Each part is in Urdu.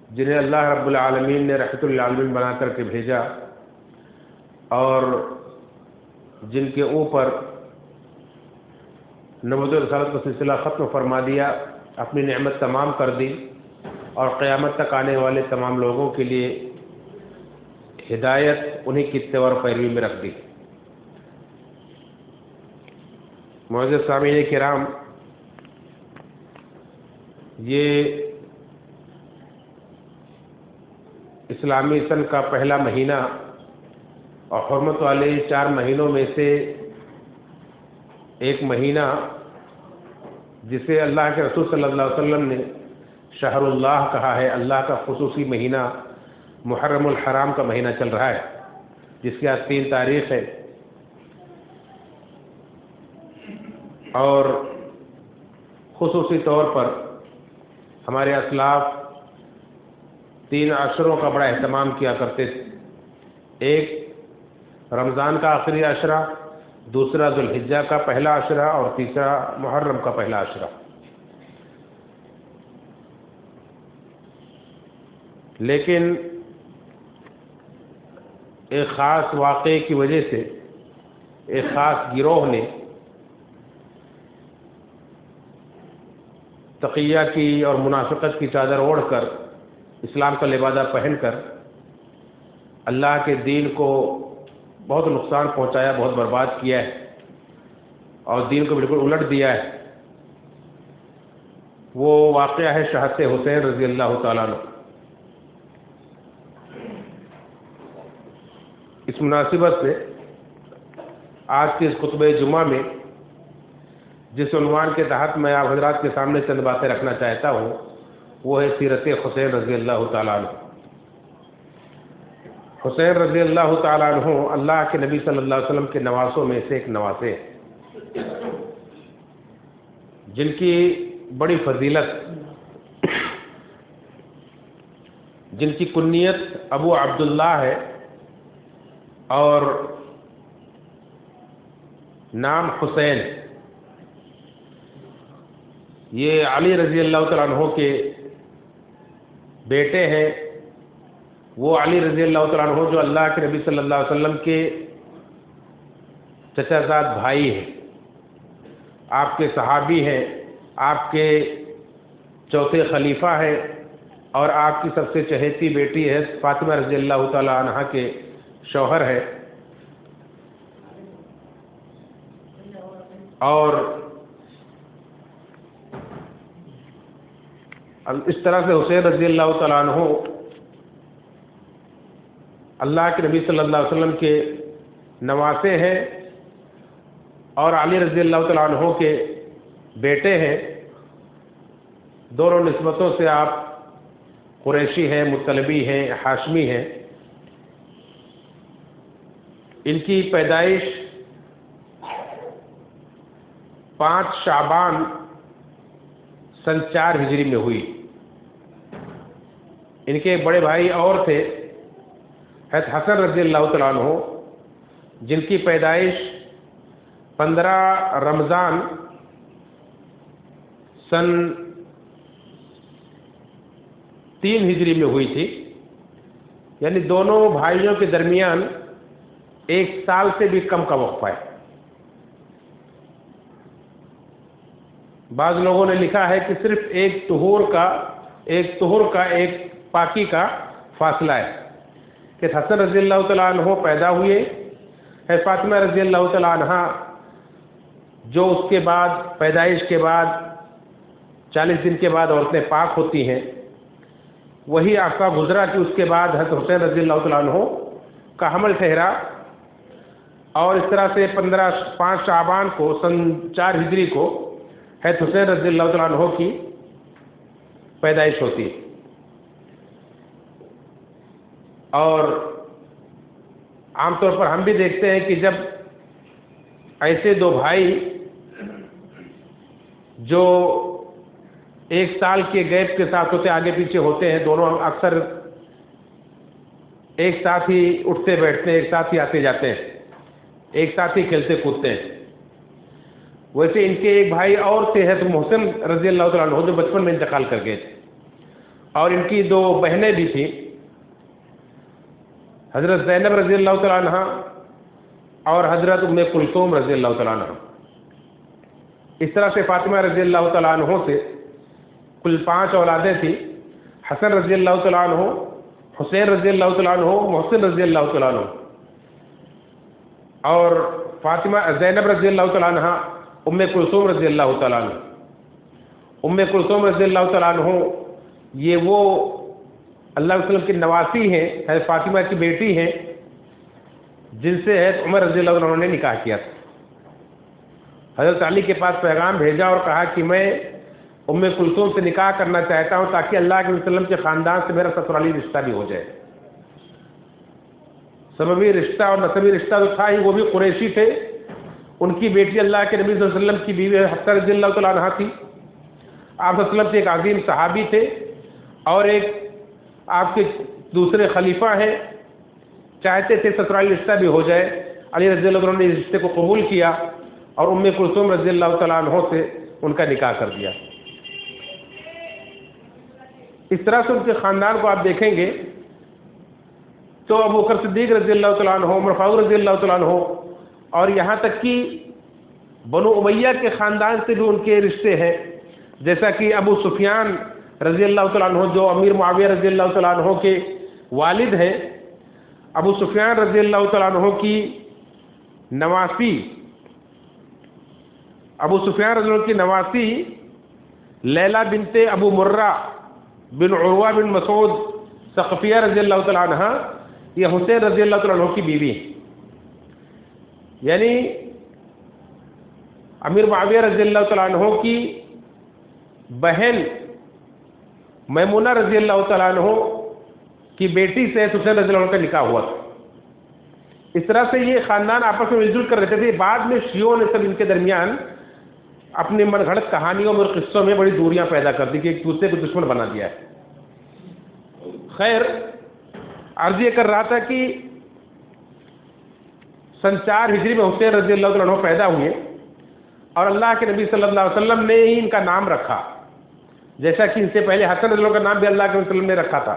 جنہیں اللہ رب العالمین نے رحمت للعالمین بنا کر کے بھیجا اور جن کے اوپر نبوت و رسالت کا سلسلہ ختم فرما دیا، اپنی نعمت تمام کر دی اور قیامت تک آنے والے تمام لوگوں کے لیے ہدایت انہیں کی اتباع اور پیروی میں رکھ دی۔ معزز سامعین کرام، یہ اسلامی سن کا پہلا مہینہ اور حرمت والے 4 مہینوں میں سے ایک مہینہ جسے اللہ کے رسول صلی اللہ علیہ وسلم نے شہر اللہ کہا ہے، اللہ کا خصوصی مہینہ محرم الحرام کا مہینہ چل رہا ہے، جس کی آج 3 تاریخ ہے، اور خصوصی طور پر ہمارے اسلاف 3 عشروں کا بڑا اہتمام کیا کرتے تھے۔ ایک رمضان کا آخری عشرہ، دوسرا ذوالحجہ کا پہلا عشرہ اور تیسرا محرم کا پہلا عشرہ۔ لیکن ایک خاص واقعے کی وجہ سے ایک خاص گروہ نے تقیہ کی اور منافقت کی چادر اوڑھ کر، اسلام کا لبادہ پہن کر اللہ کے دین کو بہت نقصان پہنچایا، بہت برباد کیا ہے اور دین کو بالکل الٹ دیا ہے۔ وہ واقعہ ہے شہادت حسین رضی اللہ تعالیٰ عنہ۔ اس مناسبت سے آج کے اس خطبہ جمعہ میں جس عنوان کے تحت میں آپ حضرات کے سامنے چند باتیں رکھنا چاہتا ہوں، وہ ہے سیرت حسین رضی اللہ تعالیٰ عنہ۔ حسین رضی اللہ تعالیٰ عنہ اللہ کے نبی صلی اللہ علیہ وسلم کے نواسوں میں سے ایک نواسے ہیں، جن کی بڑی فضیلت، جن کی کنیت ابو عبداللہ ہے اور نام حسین۔ یہ علی رضی اللہ تعالیٰ عنہ کے بیٹے ہیں، وہ علی رضی اللہ تعالیٰ عنہ جو اللہ کے نبی صلی اللہ علیہ وسلم کے چچا زاد بھائی ہیں، آپ کے صحابی ہیں، آپ کے چوتھے خلیفہ ہیں، اور آپ کی سب سے چہیتی بیٹی ہے فاطمہ رضی اللہ تعالیٰ عنہ کے شوہر ہے۔ اور اس طرح سے حسین رضی اللہ تعالیٰ عنہ اللہ کے نبی صلی اللہ علیہ وسلم کے نواسے ہیں اور علی رضی اللہ تعالیٰ عنہ کے بیٹے ہیں۔ دونوں نسبتوں سے آپ قریشی ہیں، مطلبی ہیں، ہاشمی ہیں۔ ان کی پیدائش 5 شعبان سن 4 ہجری میں ہوئی۔ ان کے بڑے بھائی اور تھے حضرت حسن رضی اللہ تعالیٰ عنہ، جن کی پیدائش 15 رمضان سن 3 ہجری میں ہوئی تھی، یعنی دونوں بھائیوں کے درمیان 1 سال سے بھی کم کا وقفہ ہے۔ بعض لوگوں نے لکھا ہے کہ صرف ایک طہور کا ایک پاکی کا فاصلہ ہے کہ حسن رضی اللہ تعالیٰ عنہ پیدا ہوئے، ہے فاطمہ رضی اللہ تعالیٰ عنہ جو اس کے بعد پیدائش کے بعد 40 دن کے بعد عورتیں پاک ہوتی ہیں، وہی عرصہ گزرا کہ اس کے بعد حضرت حسین رضی اللہ تعالیٰ عنہ کا حمل ٹھہرا، اور اس طرح سے 5 شعبان کو سن 4 ہجری کو حضرت حسین رضی اللہ تعالیٰ عنہ کی پیدائش ہوتی ہے۔ اور عام طور پر ہم بھی دیکھتے ہیں کہ جب ایسے 2 بھائی جو 1 سال کے گیپ کے ساتھ ہوتے آگے پیچھے ہوتے ہیں، دونوں اکثر ایک ساتھ ہی اٹھتے بیٹھتے ہیں، ایک ساتھ ہی آتے جاتے ہیں، ایک ساتھ ہی کھیلتے کودتے ہیں۔ ویسے ان کے ایک بھائی اور تھے حضرت محسن رضی اللہ تعالیٰ عنہ جو بچپن میں انتقال کر گئے تھے، اور ان کی دو بہنیں بھی تھیں، حضرت زینب رضی اللہ تعالیٰ عنہ اور حضرت ام کلثوم رضی اللہ تعالیٰ عنہ۔ اس طرح سے فاطمہ رضی اللہ تعالیٰ عنہ سے کل 5 اولادیں تھیں، حسن رضی اللہ تعالیٰ عنہ، حسین رضی اللہ تعالیٰ عنہ، محسن رضی اللہ تعالیٰ عنہ، اور فاطمہ زینب رضی اللہ تعالیٰ عنہ، ام کلثوم رضی اللہ تعالیٰ عنہ۔ ام کلثوم رضی اللہ تعالیٰ عنہ یہ وہ اللہ علیہ وسلم کی نواسی ہیں، حضرت فاطمہ کی بیٹی ہیں، جن سے حضرت عمر رضی اللہ عنہ نے نکاح کیا تھا۔ حضرت علی کے پاس پیغام بھیجا اور کہا کہ میں ام کلثوم سے نکاح کرنا چاہتا ہوں تاکہ اللہ کے وسلم کے خاندان سے میرا سسرالی رشتہ بھی ہو جائے۔ سببی رشتہ اور نسبی رشتہ تو تھا ہی، وہ بھی قریشی تھے۔ ان کی بیٹی اللہ کے نبی صلی اللہ علیہ وسلم کی بیوی حفصہ رضی اللہ تعالیٰ عنہا تھی۔ آپ صلی اللہ علیہ وسلم کے ایک عظیم صحابی تھے اور ایک آپ کے دوسرے خلیفہ ہیں، چاہتے تھے سسرالی رشتہ بھی ہو جائے۔ علی رضی اللہ عنہ نے اس رشتے کو قبول کیا اور ام کلثوم رضی اللہ تعالیٰ عنہ سے ان کا نکاح کر دیا۔ اس طرح سے ان کے خاندان کو آپ دیکھیں گے تو ابو بکر صدیق رضی اللہ تعالیٰ عنہ، عمر فاروق رضی اللہ تعالیٰ عنہ، اور یہاں تک کہ بنو امیہ کے خاندان سے بھی ان کے رشتے ہیں، جیسا کہ ابو سفیان رضی اللہ تعالیٰ عنہ جو امیر معاویہ رضی اللہ تعالیٰ عنہ کے والد ہیں۔ ابو سفیان رضی اللہ تعالیٰ عنہ کی نواسی، ابو سفیان رضی اللہ عنہ کی نواسی لیلہ بنت ابو مرہ بن عروہ بن مسعود ثقفیہ رضی اللہ تعالیٰ عنہ یہ حسین رضی اللہ تعالیٰ عنہ کی بیوی ہے، یعنی امیر معاویہ رضی اللہ تعالیٰ عنہ کی بہن میمونہ رضی اللہ تعالیٰ عنہ کی بیٹی سے حسین رضی اللہ عنہ کا نکاح ہوا تھا۔ اس طرح سے یہ خاندان آپس میں مل جل کر رہتے تھے۔ بعد میں شیعوں نے سب ان کے درمیان اپنی من گھڑت کہانیوں اور قصوں میں بڑی دوریاں پیدا کر دی کہ ایک دوسرے کو دشمن بنا دیا ہے۔ خیر، عرض یہ کر رہا تھا کہ سن 4 ہجری میں حسین رضی اللہ تعالیٰ عنہ پیدا ہوئے اور اللہ کے نبی صلی اللہ علیہ وسلم نے ہی ان کا نام رکھا، جیسا کہ ان سے پہلے حسن رضی اللہ کا نام بھی اللہ کے وسلم نے رکھا تھا۔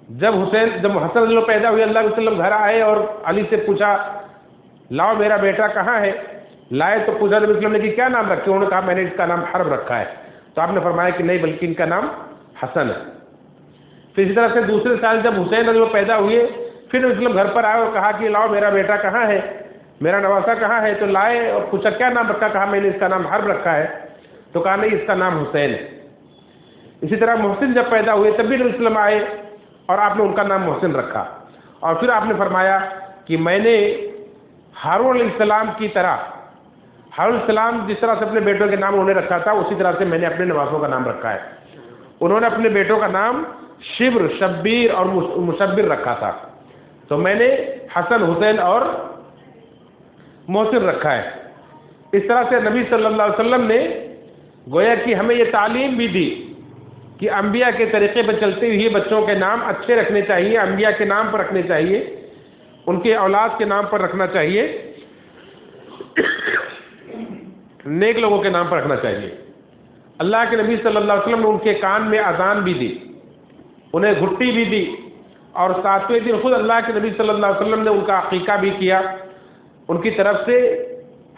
جب حسن رضی اللہ پیدا ہوئے، اللہ کے وسلم گھر آئے اور علی سے پوچھا لاؤ میرا بیٹا کہاں ہے؟ لائے تو پوچھا نبی وسلم نے کہ کیا نام رکھے؟ انہوں نے کہا میں نے اس کا نام حرب رکھا ہے۔ تو آپ نے فرمایا کہ نہیں، بلکہ ان کا نام حسن ہے۔ پھر اسی طرح سے دوسرے سال جب حسین رضی اللہ پیدا ہوئے، پھر نبی وسلم گھر پر آئے اور کہا کہ لاؤ میرا بیٹا کہاں ہے، میرا نواسا کہاں ہے؟ تو لائے اور پوچھا کیا نام رکھا؟ کہا میں نے اس کا نام حرب رکھا ہے۔ تو کہا نہیں، اس کا نام حسین ہے۔ اسی طرح محسن جب پیدا ہوئے تب بھی نبی وسلم آئے اور آپ نے ان کا نام محسن رکھا، اور پھر آپ نے فرمایا کہ میں نے ہارون علیہ السلام کی طرح، ہارون علیہ السلام جس طرح سے اپنے بیٹوں کے نام انہوں نے رکھا تھا، اسی طرح سے میں نے اپنے نواسوں کا نام رکھا ہے۔ انہوں نے اپنے بیٹوں کا نام شبر، شبیر اور مشبر رکھا تھا، تو میں نے حسن، حسین اور محسن رکھا ہے۔ اس طرح سے نبی صلی اللہ علیہ وسلم نے گویا کہ ہمیں یہ تعلیم بھی دی کہ انبیاء کے طریقے پر چلتے ہوئے بچوں کے نام اچھے رکھنے چاہیے، انبیاء کے نام پر رکھنے چاہیے، ان کے اولاد کے نام پر رکھنا چاہیے، نیک لوگوں کے نام پر رکھنا چاہیے۔ اللہ کے نبی صلی اللہ علیہ وسلم نے ان کے کان میں اذان بھی دی، انہیں گھٹی بھی دی، اور 7ویں دن خود اللہ کے نبی صلی اللہ علیہ وسلم نے ان کا عقیقہ بھی کیا۔ ان کی طرف سے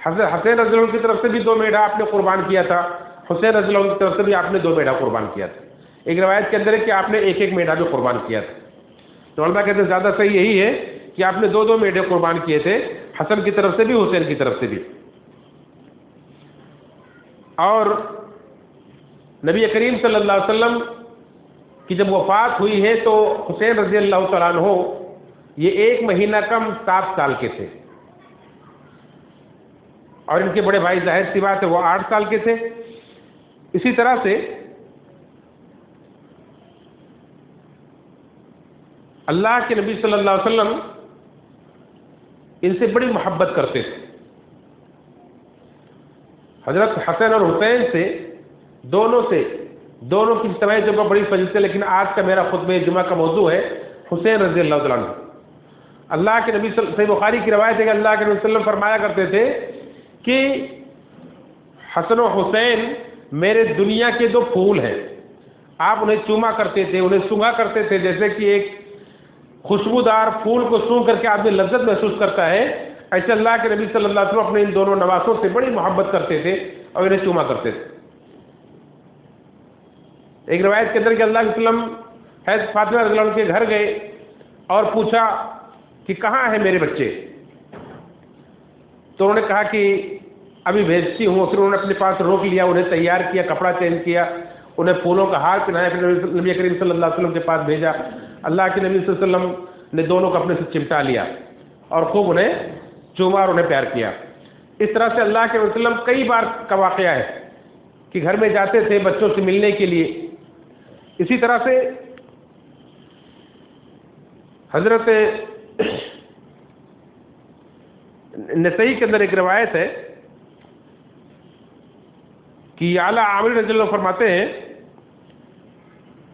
حسین رضی اللہ عنہ کی طرف سے بھی 2 میڑھا آپ نے قربان کیا تھا، حسین رضی اللہ عنہ کی طرف سے بھی آپ نے 2 میڑھا قربان کیا تھا۔ ایک روایت کے اندر ہے کہ آپ نے 1 میڑھا بھی قربان کیا تھا۔ تو علماء کہتے ہیں زیادہ صحیح یہی ہے کہ آپ نے 2 میڑھے قربان کیے تھے، حسن کی طرف سے بھی، حسین کی طرف سے بھی۔ اور نبی کریم صلی اللہ علیہ وسلم کی جب وفات ہوئی ہے تو حسین رضی اللہ تعالیٰ عنہ یہ 1 مہینہ کم 7 سال کے تھے، اور ان کے بڑے بھائی ظاہر سی بات ہے وہ 8 سال کے تھے۔ اسی طرح سے اللہ کے نبی صلی اللہ علیہ وسلم ان سے بڑی محبت کرتے تھے۔ حضرت حسن اور حسین سے دونوں کی اجتماعی جگہ بڑی فضیلت ہے، لیکن آج کا میرا خطبہ جمعہ کا موضوع ہے حسین رضی اللہ تعالیٰ عنہ۔ اللہ کے نبی صحیح بخاری کی روایت ہے کہ اللہ کے نبی صلی اللہ علیہ وسلم فرمایا کرتے تھے کہ حسن و حسین میرے دنیا کے 2 پھول ہیں، آپ انہیں چوما کرتے تھے، انہیں سونگا کرتے تھے، جیسے کہ ایک خوشبودار پھول کو سونگھ کر کے آدمی لذت محسوس کرتا ہے، ایسے اللہ کے نبی صلی اللہ علیہ وسلم اپنے ان دونوں نواسوں سے بڑی محبت کرتے تھے اور انہیں چوما کرتے تھے۔ ایک روایت کے اندر کہ اللہ کے وسلم حضرت فاطمہ رضی اللہ عنہ کے گھر گئے اور پوچھا کہ کہاں ہیں میرے بچے؟ تو انہوں نے کہا کہ ابھی بھیجتی ہوں۔ پھر انہوں نے اپنے پاس روک لیا، انہیں تیار کیا، کپڑا چینج کیا، انہیں پھولوں کا ہار پہنایا، پھر نبی کریم صلی اللہ علیہ وسلم کے پاس بھیجا۔ اللہ کے نبی صلی اللہ علیہ وسلم نے دونوں کو اپنے سے چمٹا لیا اور خوب انہیں چوما اور انہیں پیار کیا۔ اس طرح سے اللہ کے وسلم کئی بار کا واقعہ ہے کہ گھر میں جاتے تھے بچوں سے ملنے کے لیے۔ اسی طرح سے حضرت نسائی کے اندر ایک روایت ہے کہ اعلیٰ عامر رضی اللہ عنہ فرماتے ہیں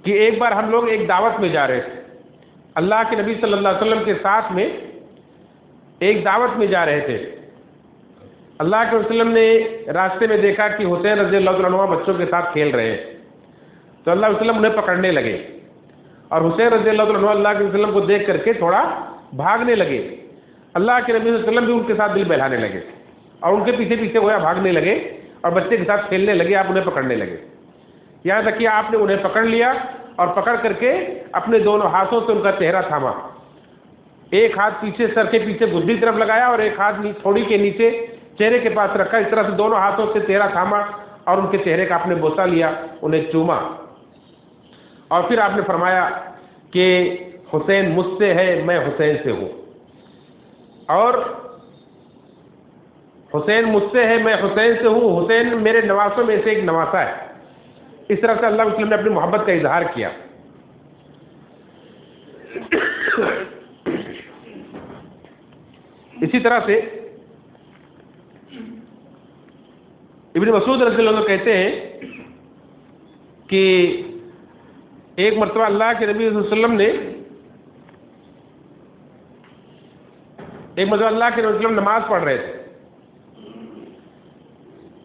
کہ ایک بار ہم لوگ ایک دعوت میں جا رہے تھے، اللہ کے نبی صلی اللہ علیہ وسلم کے ساتھ میں ایک دعوت میں جا رہے تھے۔ اللہ کے وسلم نے راستے میں دیکھا کہ حسین رضی اللہ عنہ بچوں کے ساتھ کھیل رہے ہیں، تو اللہ علیہ وسلم انہیں پکڑنے لگے، اور حسین رضی اللہ عنہ اللہ کے وسلم کو دیکھ کر کے تھوڑا بھاگنے لگے۔ اللہ کے نبی صلی اللہ علیہ وسلم بھی ان کے ساتھ دل بہلانے لگے اور ان کے پیچھے پیچھے گویا بھاگنے لگے اور بچے کے ساتھ کھیلنے لگے، آپ انہیں پکڑنے لگے، یہاں تک کہ آپ نے انہیں پکڑ لیا اور پکڑ کر کے اپنے دونوں ہاتھوں سے ان کا چہرہ تھاما، ایک ہاتھ پیچھے سر کے پیچھے گدی طرف لگایا اور ایک ہاتھ تھوڑی کے نیچے چہرے کے پاس رکھا، اس طرح سے دونوں ہاتھوں سے چہرہ تھاما اور ان کے چہرے کا آپ نے بوسہ لیا، انہیں چوما، اور پھر آپ نے فرمایا کہ حسین مجھ سے ہے، میں حسین سے ہوں، اور حسین مجھ سے ہے، میں حسین سے ہوں، حسین میرے نواسوں میں سے ایک نواسا ہے۔ اس طرح سے اللہ وسلم نے اپنی محبت کا اظہار کیا۔ اسی طرح سے ابن مسعود رضی اللہ عنہ کہتے ہیں کہ ایک مرتبہ اللہ کے نبی صلی اللہ علیہ وسلم نے نماز پڑھ رہے تھے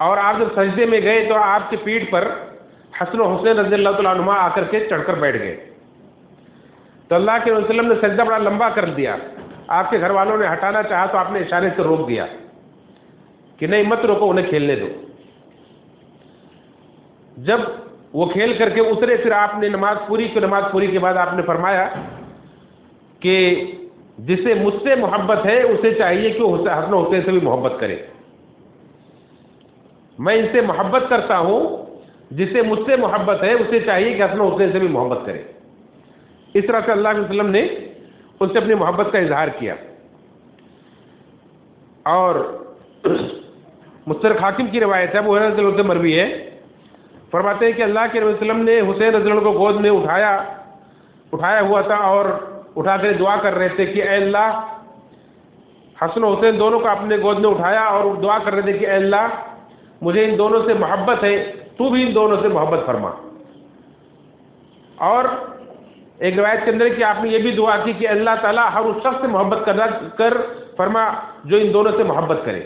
اور آپ جب سجدے میں گئے تو آپ کی پیٹھ پر حسن و حسین رضی اللہ تعالیٰ عنہما آ کر کے چڑھ کر بیٹھ گئے، تو اللہ کے وسلم نے سجدہ بڑا لمبا کر دیا، آپ کے گھر والوں نے ہٹانا چاہا تو آپ نے اشارے سے روک دیا کہ نہیں مت روکو، انہیں کھیلنے دو۔ جب وہ کھیل کر کے اترے پھر آپ نے نماز پوری کے بعد آپ نے فرمایا کہ جسے مجھ سے محبت ہے اسے چاہیے کہ وہ حسن و حسین سے بھی محبت کرے، میں ان سے محبت کرتا ہوں، جسے مجھ سے محبت ہے اسے چاہیے کہ حسن و حسین سے بھی محبت کرے۔ اس طرح سے اللہ کے وسلم نے ان سے اپنی محبت کا اظہار کیا۔ اور مستدرک حاکم کی روایت ہے، ابو ہریرہ رضی اللہ عنہ سے مروی ہے، فرماتے ہیں کہ اللہ کے وسلم نے حسین رضی اللہ عنہ کو گود میں اٹھایا ہوا تھا اور اٹھا کر دعا کر رہے تھے کہ اے اللہ، حسن و حسین دونوں کو اپنے گود میں اٹھایا اور دعا کر رہے تھے کہ اے اللہ مجھے ان دونوں سے محبت ہے، تو بھی ان دونوں سے محبت فرما۔ اور ایک روایت کے اندر کہ آپ نے یہ بھی دعا کی کہ اللہ تعالیٰ ہر اس شخص سے محبت کر فرما جو ان دونوں سے محبت کرے۔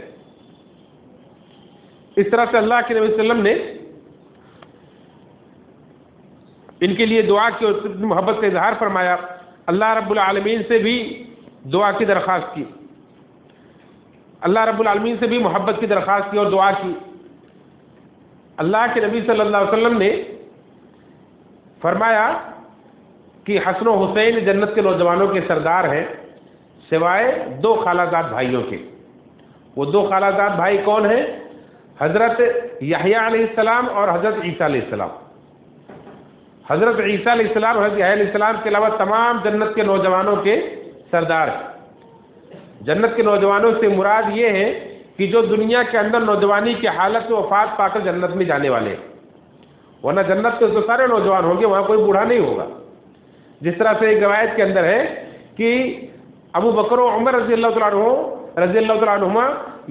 اس طرح سے اللہ کے نبی صلی اللہ علیہ وسلم نے ان کے لیے دعا کی اور محبت کا اظہار فرمایا، اللہ رب العالمین سے بھی دعا کی درخواست کی، اللہ رب العالمین سے بھی محبت کی درخواست کی اور دعا کی۔ اللہ کے نبی صلی اللہ علیہ وسلم نے فرمایا کہ حسن و حسین جنت کے نوجوانوں کے سردار ہیں سوائے دو خالہ زاد بھائیوں کے۔ وہ دو خالہ زاد بھائی کون ہیں؟ حضرت یحییٰ علیہ السلام اور حضرت عیسیٰ علیہ السلام۔ حضرت عیسیٰ علیہ السلام اور حضرت یحییٰ علیہ السلام کے علاوہ تمام جنت کے نوجوانوں کے سردار ہیں۔ جنت کے نوجوانوں سے مراد یہ ہے کہ جو دنیا کے اندر نوجوانی کی حالت میں وفات پا کر جنت میں جانے والے ہیں، ورنہ جنت کے تو سارے نوجوان ہوں گے، وہاں کوئی بوڑھا نہیں ہوگا۔ جس طرح سے ایک روایت کے اندر ہے کہ ابو بکر و عمر رضی اللہ تعالیٰ عنہما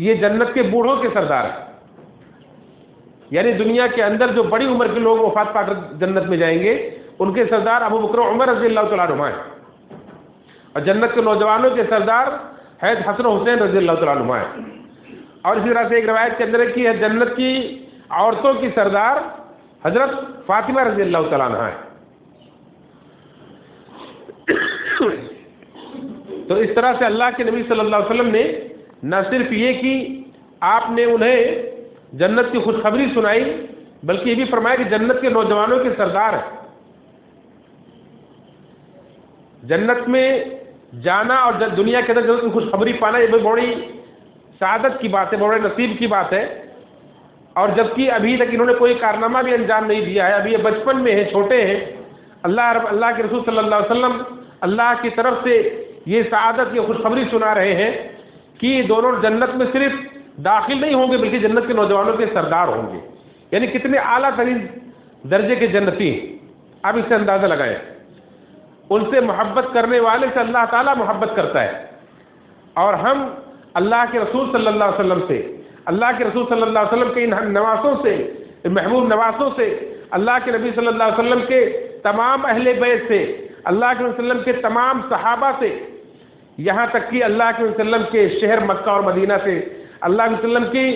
یہ جنت کے بوڑھوں کے سردار ہیں، یعنی دنیا کے اندر جو بڑی عمر کے لوگ وفات پا کر جنت میں جائیں گے ان کے سردار ابو بکر و عمر رضی اللہ تعالیٰ عنہما ہیں، اور جنت کے نوجوانوں کے سردار حضرت حسن و حسین رضی اللہ تعالیٰ عنہما ہیں۔ اور اسی طرح سے ایک روایت کے اندر ہے کہ جنت کی عورتوں کی سردار حضرت فاطمہ رضی اللہ تعالیٰ عنہ ہے۔ تو اس طرح سے اللہ کے نبی صلی اللہ علیہ وسلم نے نہ صرف یہ کہ آپ نے انہیں جنت کی خوشخبری سنائی، بلکہ یہ بھی فرمایا کہ جنت کے نوجوانوں کے سردار ہیں۔ جنت میں جانا اور دنیا کے اندر جنت کی خوشخبری پانا یہ بڑی سعادت کی بات ہے، بڑے نصیب کی بات ہے۔ اور جبکہ ابھی تک انہوں نے کوئی کارنامہ بھی انجام نہیں دیا ہے، ابھی یہ بچپن میں ہیں، چھوٹے ہیں، اللہ کے رسول صلی اللہ علیہ وسلم اللہ کی طرف سے یہ سعادت یہ خوشخبری سنا رہے ہیں کہ دونوں جنت میں صرف داخل نہیں ہوں گے بلکہ جنت کے نوجوانوں کے سردار ہوں گے۔ یعنی کتنے اعلیٰ ترین درجے کے جنتی ہیں، آپ اس سے اندازہ لگائیں۔ ان سے محبت کرنے والے سے اللہ تعالیٰ محبت کرتا ہے، اور ہم اللہ کے رسول صلی اللہ علیہ وسلم سے، اللہ کے رسول صلی اللہ علیہ وسلم کے ان نواسوں سے، محبوب نواسوں سے، اللہ کے نبی صلی اللہ علیہ وسلم کے تمام اہل بیت سے، اللہ کے وسلم کے تمام صحابہ سے، یہاں تک کہ اللہ کے وسلم کے شہر مکہ اور مدینہ سے، اللہ کے وسلم کی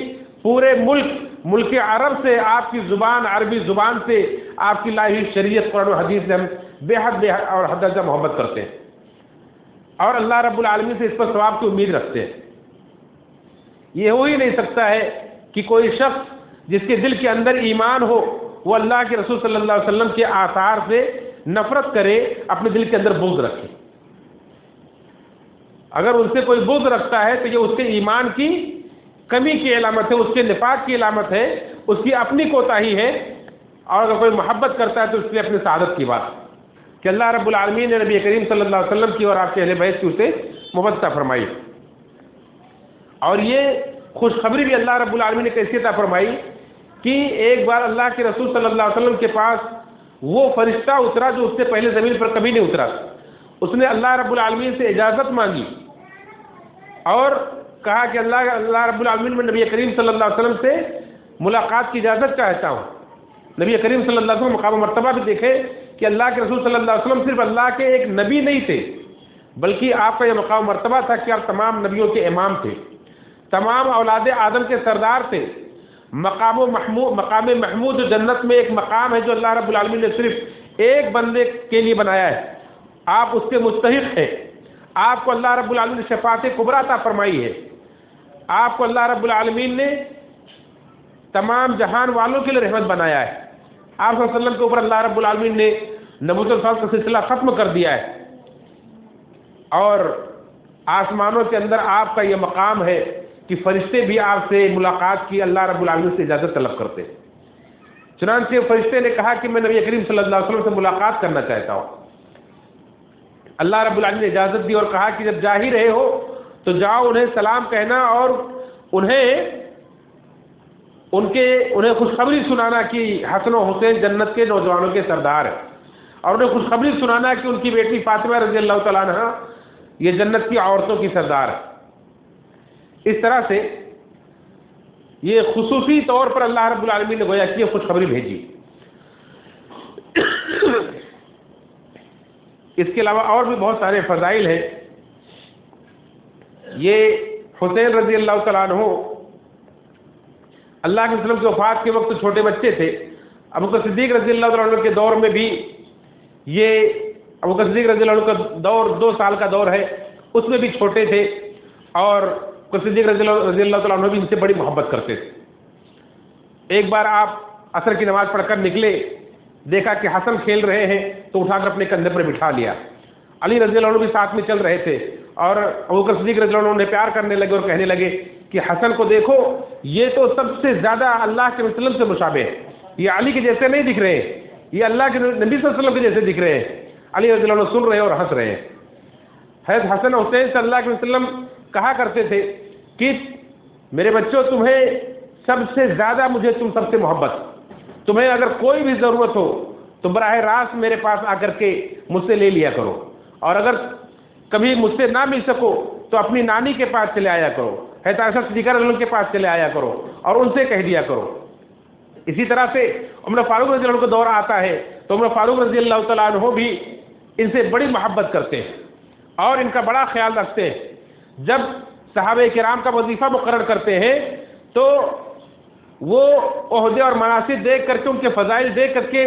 پورے ملک عرب سے، آپ کی زبان عربی زبان سے، آپ کی لائی ہوئی شریعت قرآن و حدیث سے ہم بے حد اور حد درجہ محبت کرتے ہیں، اور اللہ رب العالمین سے اس پر ثواب کی امید رکھتے ہیں۔ یہ ہو ہی نہیں سکتا ہے کہ کوئی شخص جس کے دل کے اندر ایمان ہو وہ اللہ کے رسول صلی اللہ علیہ وسلم کے آثار سے نفرت کرے، اپنے دل کے اندر بغض رکھے۔ اگر ان سے کوئی بغض رکھتا ہے تو یہ اس کے ایمان کی کمی کی علامت ہے، اس کے نفاق کی علامت ہے، اس کی اپنی کوتاہی ہے۔ اور اگر کوئی محبت کرتا ہے تو اس لیے اپنے سعادت کی بات کہ اللہ رب العالمین نے نبی کریم صلی اللہ علیہ وسلم کی اور آپ کے اہل بیت کی اسے محبت فرمائی۔ اور یہ خوشخبری بھی اللہ رب العالمین نے کیسے عطا فرمائی کہ ایک بار اللہ کے رسول صلی اللہ علیہ وسلم کے پاس وہ فرشتہ اترا جو اس سے پہلے زمین پر کبھی نہیں اترا۔ اس نے اللہ رب العالمین سے اجازت مانگی اور کہا کہ اللہ رب العالمین میں نبی کریم صلی اللہ علیہ وسلم سے ملاقات کی اجازت چاہتا ہوں۔ نبی کریم صلی اللہ علیہ وسلم مقام و مرتبہ بھی دیکھے کہ اللہ کے رسول صلی اللہ علیہ وسلم صرف اللہ کے ایک نبی نہیں تھے، بلکہ آپ کا یہ مقام و مرتبہ تھا کہ آپ تمام نبیوں کے امام تھے، تمام اولاد آدم کے سردار تھے۔ مقام محمود جو جنت میں ایک مقام ہے جو اللہ رب العالمین نے صرف ایک بندے کے لیے بنایا ہے، آپ اس کے مستحق ہیں۔ آپ کو اللہ رب العالمین نے شفاعت کبریٰ عطا فرمائی ہے، آپ کو اللہ رب العالمین نے تمام جہان والوں کے لیے رحمت بنایا ہے۔ آپ صلی اللہ علیہ وسلم کے اوپر اللہ رب العالمین نے نبوت الرسالت کا سلسلہ ختم کر دیا ہے، اور آسمانوں کے اندر آپ کا یہ مقام ہے کہ فرشتے بھی آپ سے ملاقات کی اللہ رب العالمین سے اجازت طلب کرتے ہیں۔ چنانچہ فرشتے نے کہا کہ میں نبی کریم صلی اللہ علیہ وسلم سے ملاقات کرنا چاہتا ہوں۔ اللہ رب العالمین نے اجازت دی اور کہا کہ جب جا ہی رہے ہو تو جاؤ، انہیں سلام کہنا اور انہیں خوشخبری سنانا کہ حسن و حسین جنت کے نوجوانوں کے سردار ہیں، اور انہیں خوشخبری سنانا کہ ان کی بیٹی فاطمہ رضی اللہ تعالیٰ عنہ یہ جنت کی عورتوں کی سردار ہے۔ اس طرح سے یہ خصوصی طور پر اللہ رب العالمین نے گویا کہ یہ خوشخبری بھیجی۔ اس کے علاوہ اور بھی بہت سارے فضائل ہیں۔ یہ حسین رضی اللہ تعالیٰ عنہ اللہ کے وسلم کی وفات کے وقت چھوٹے بچے تھے۔ ابو بکر صدیق رضی اللہ تعالیٰ عنہ کے دور میں بھی یہ ابو بکر صدیق رضی اللہ عنہ کا دور 2 سال کا دور ہے، اس میں بھی چھوٹے تھے، اور صدیق رضی اللہ تعالیٰ عنہ بھی ان سے بڑی محبت کرتے تھے۔ ایک بار آپ عصر کی نماز پڑھ کر نکلے، دیکھا کہ حسن کھیل رہے ہیں تو اٹھا کر اپنے کندھے پر بٹھا لیا۔ علی رضی اللہ عنہ بھی ساتھ میں چل رہے تھے، اور ابو بکر صدیق رضی اللہ عنہ انہیں پیار کرنے لگے اور کہنے لگے کہ حسن کو دیکھو، یہ تو سب سے زیادہ اللہ کے وسلم سے مشابہ ہے، یہ علی کے جیسے نہیں دکھ رہے ہیں، یہ اللہ کے نبی صلی اللہ علیہ وسلم کے جیسے دکھ رہے ہیں۔ علی رضی اللہ عنہ سن رہے اور ہنس رہے ہیں۔ حضرت حسن حسین صلی اللہ علیہ وسلم کہا کرتے تھے کہ میرے بچوں، تمہیں سب سے زیادہ مجھے تم سب سے محبت، تمہیں اگر کوئی بھی ضرورت ہو تو براہ راست میرے پاس آ کر کے مجھ سے لے لیا کرو، اور اگر کبھی مجھ سے نہ مل سکو تو اپنی نانی کے پاس چلے آیا کرو، حضرت عائشہ صدیقہ رضی اللہ عنہ کے پاس چلے آیا کرو اور ان سے کہہ دیا کرو۔ اسی طرح سے عمر فاروق رضی اللہ عنہ کا دور آتا ہے تو عمر فاروق رضی اللہ تعالیٰ عنہ بھی ان سے بڑی محبت کرتے ہیں اور ان کا بڑا خیال رکھتے ہیں۔ جب صحابہ کرام کا وظیفہ مقرر کرتے ہیں تو وہ عہدے اور مناصب دیکھ کر کے، ان کے فضائل دیکھ کر کے